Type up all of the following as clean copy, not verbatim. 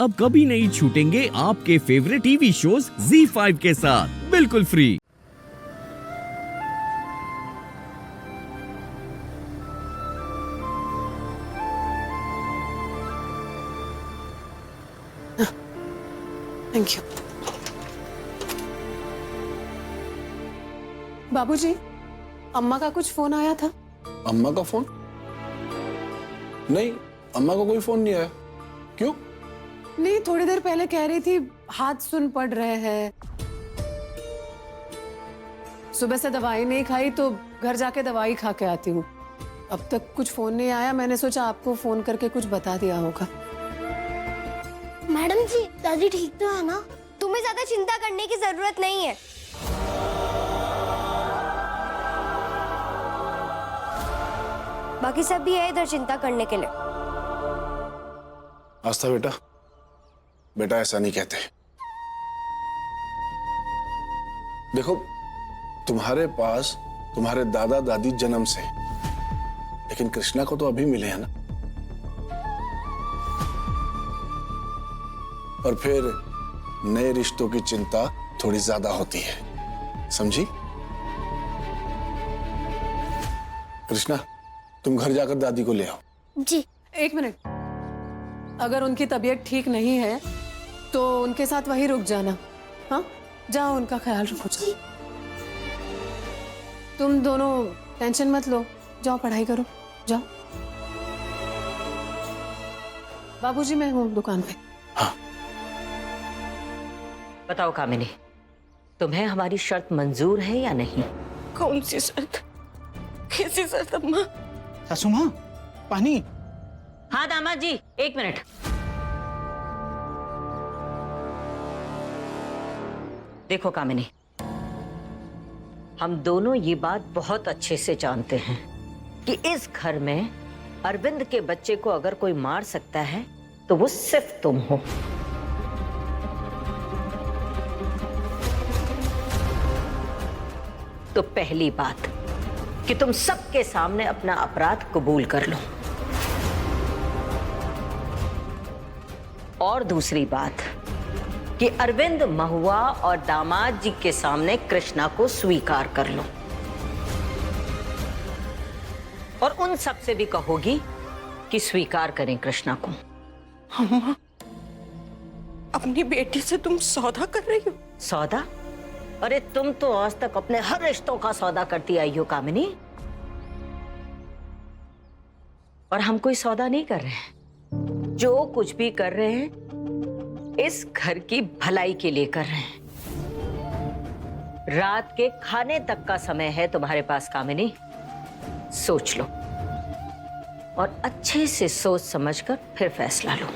अब कभी नहीं छूटेंगे आपके फेवरेट टीवी शोज ZEE5 के साथ बिल्कुल फ्री। Thank you. बाबूजी, अम्मा का कुछ फोन आया था? अम्मा का फोन? नहीं, अम्मा को कोई फोन नहीं आया। क्यों? नहीं, थोड़ी देर पहले कह रही थी हाथ सुन पड़ रहे हैं, सुबह से दवाई नहीं खाई तो घर जाके दवाई खा के आती हूँ। अब तक कुछ फोन नहीं आया, मैंने सोचा आपको फोन करके कुछ बता दिया होगा। मैडम जी, दादी ठीक तो है ना? तुम्हें ज्यादा चिंता करने की जरूरत नहीं है। बाकी सब भी है इधर चिंता करने के लिए। आस्था बेटा, बेटा ऐसा नहीं कहते। देखो, तुम्हारे पास तुम्हारे दादा दादी जन्म से, लेकिन कृष्णा को तो अभी मिले हैं ना। और फिर नए रिश्तों की चिंता थोड़ी ज्यादा होती है, समझी? कृष्णा, तुम घर जाकर दादी को ले आओ। जी। एक मिनट, अगर उनकी तबीयत ठीक नहीं है तो उनके साथ वहीं रुक जाना। हाँ, जाओ, उनका ख्याल रखो। तुम दोनों टेंशन मत लो, जाओ पढ़ाई करो, जाओ। बाबूजी, मैं हूँ दुकान पे। हाँ। बताओ कामिनी, तुम्हें हमारी शर्त मंजूर है या नहीं? कौन सी शर्त? कैसी शर्त अम्मा? सासू माँ, पानी। हाँ दामाद जी, एक मिनट। देखो कामिनी, हम दोनों ये बात बहुत अच्छे से जानते हैं कि इस घर में अरविंद के बच्चे को अगर कोई मार सकता है तो वो सिर्फ तुम हो। तो पहली बात कि तुम सबके सामने अपना अपराध कबूल कर लो, और दूसरी बात कि अरविंद, महुआ और दामाद जी के सामने कृष्णा को स्वीकार कर लो, और उन सब से भी कहोगी कि स्वीकार करें कृष्णा को। अम्मा, अपनी बेटी से तुम सौदा कर रही हो? सौदा? अरे तुम तो आज तक अपने हर रिश्तों का सौदा करती आई हो कामिनी, और हम कोई सौदा नहीं कर रहे हैं। जो कुछ भी कर रहे हैं इस घर की भलाई के लिए कर रहे हैं। रात के खाने तक का समय है तुम्हारे पास कामिनी, सोच लो और अच्छे से सोच समझकर फिर फैसला लो।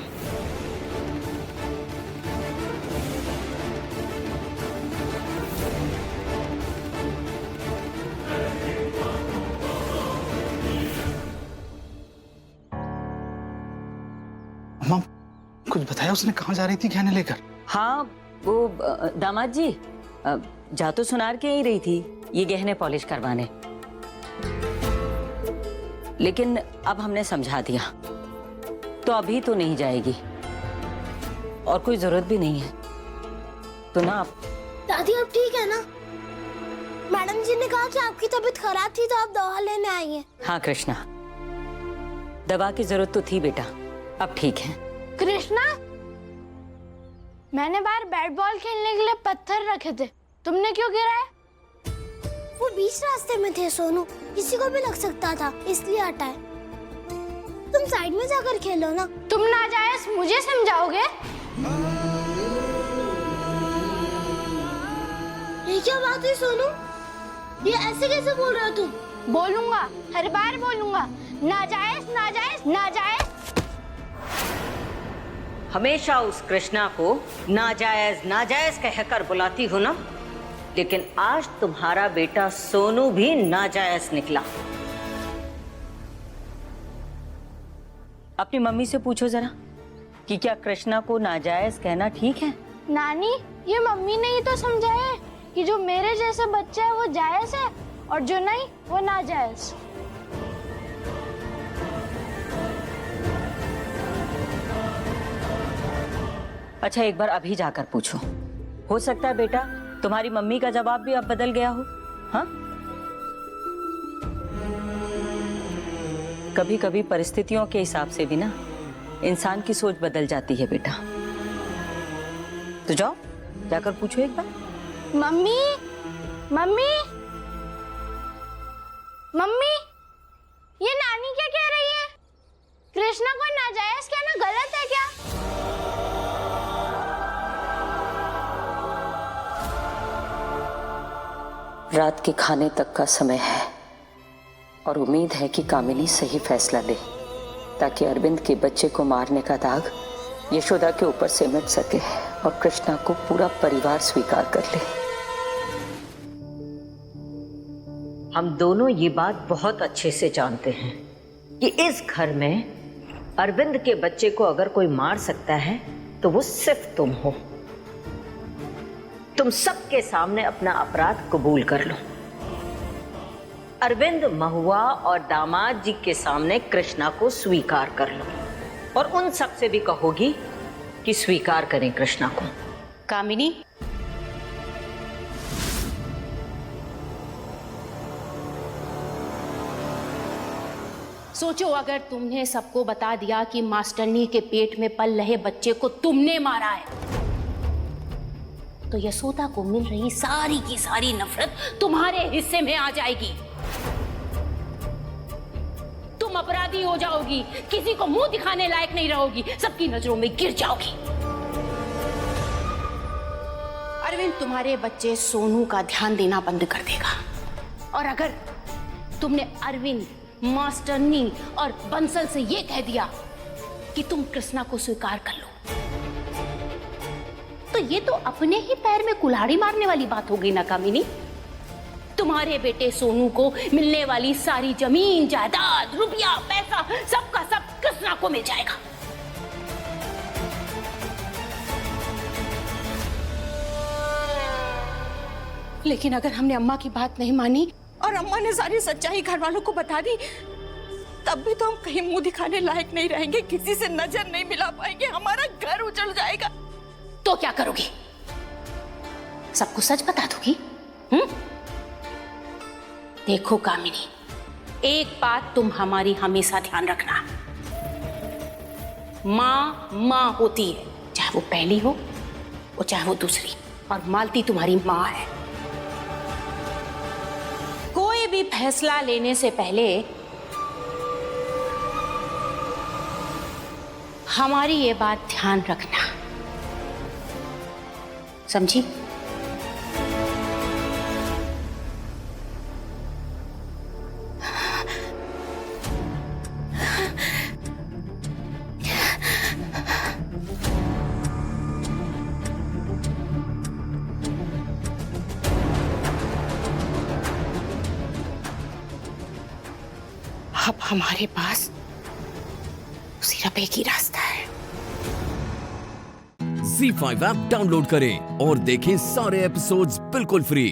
अम्मा, कुछ बताया उसने? कहाँ जा रही थी गहने लेकर? हाँ, वो दामाद जी जा तो सुनार के ही रही थी ये गहने पॉलिश करवाने, लेकिन अब हमने समझा दिया तो अभी तो नहीं जाएगी, और कोई जरूरत भी नहीं है। तो ना आप दादी अब ठीक है ना? मैडम जी ने कहा कि आपकी तबीयत खराब थी तो आप दवा लेने आई हैं। हाँ कृष्णा, दवा की जरूरत तो थी बेटा, अब ठीक है। कृष्णा, मैंने बाहर बैट बॉल खेलने के लिए पत्थर रखे थे, तुमने क्यों गिराया? वो बीच रास्ते में थे सोनू, किसी को भी लग सकता था, इसलिए हटाए। तुम साइड में जाकर खेलो ना। तुम नाजायज मुझे समझाओगे? ये क्या बात है सोनू? ये ऐसे कैसे बोल रहे हो तुम? बोलूंगा, हर बार बोलूंगा, नाजायज नाजायज नाजायज। हमेशा उस कृष्णा को नाजायज नाजायज कहकर बुलाती हो ना, लेकिन आज तुम्हारा बेटा सोनू भी नाजायज निकला। अपनी मम्मी से पूछो जरा कि क्या कृष्णा को नाजायज कहना ठीक है? नानी, ये मम्मी ने ही तो समझाया है कि जो मेरे जैसे बच्चे है वो जायज है और जो नहीं वो नाजायज। अच्छा, एक बार अभी जाकर पूछो। हो सकता है बेटा तुम्हारी मम्मी का जवाब भी अब बदल गया हो। हाँ, कभी कभी परिस्थितियों के हिसाब से भी ना इंसान की सोच बदल जाती है बेटा। तो जाओ जाकर पूछो एक बार। मम्मी मम्मी मम्मी, ये नानी क्या कह रही है? कृष्णा को नाजायज कहना गलत है क्या? रात के खाने तक का समय है और उम्मीद है कि कामिनी सही फैसला ले, ताकि अरविंद के बच्चे को मारने का दाग यशोदा के ऊपर से मिट सके और कृष्णा को पूरा परिवार स्वीकार कर ले। हम दोनों ये बात बहुत अच्छे से जानते हैं कि इस घर में अरविंद के बच्चे को अगर कोई मार सकता है तो वो सिर्फ तुम हो। तुम सबके सामने अपना अपराध कबूल कर लो। अरविंद, महुआ और दामाद जी के सामने कृष्णा को स्वीकार कर लो और उन सब से भी कहोगी कि स्वीकार करें कृष्णा को। कामिनी, सोचो अगर तुमने सबको बता दिया कि मास्टरनी के पेट में पल रहे बच्चे को तुमने मारा है, तो यशोदा को मिल रही सारी की सारी नफरत तुम्हारे हिस्से में आ जाएगी। तुम अपराधी हो जाओगी, किसी को मुंह दिखाने लायक नहीं रहोगी, सबकी नजरों में गिर जाओगी। अरविंद तुम्हारे बच्चे सोनू का ध्यान देना बंद कर देगा, और अगर तुमने अरविंद, मास्टरनी और बंसल से यह कह दिया कि तुम कृष्णा को स्वीकार कर लो, तो ये तो अपने ही पैर में कुल्हाड़ी मारने वाली बात हो गई ना कामिनी। तुम्हारे बेटे सोनू को मिलने वाली सारी जमीन, जायदाद, रुपया, पैसा, सबका सब कृष्णा को मिल जाएगा। लेकिन अगर हमने अम्मा की बात नहीं मानी और अम्मा ने सारी सच्चाई घर वालों को बता दी, तब भी तो हम कहीं मुंह दिखाने लायक नहीं रहेंगे, किसी से नजर नहीं मिला पाएंगे, हमारा घर उजड़ जाएगा। तो क्या करोगी? सबको सच बता दोगी? देखो कामिनी, एक बात तुम हमारी हमेशा ध्यान रखना, माँ माँ होती है, चाहे वो पहली हो और चाहे वो दूसरी, और मालती तुम्हारी माँ है। कोई भी फैसला लेने से पहले हमारी ये बात ध्यान रखना, समझी? अब हमारे पास सिर्फ एक ही रास्ता है। Z5 ऐप डाउनलोड करें और देखें सारे एपिसोड्स बिल्कुल फ्री।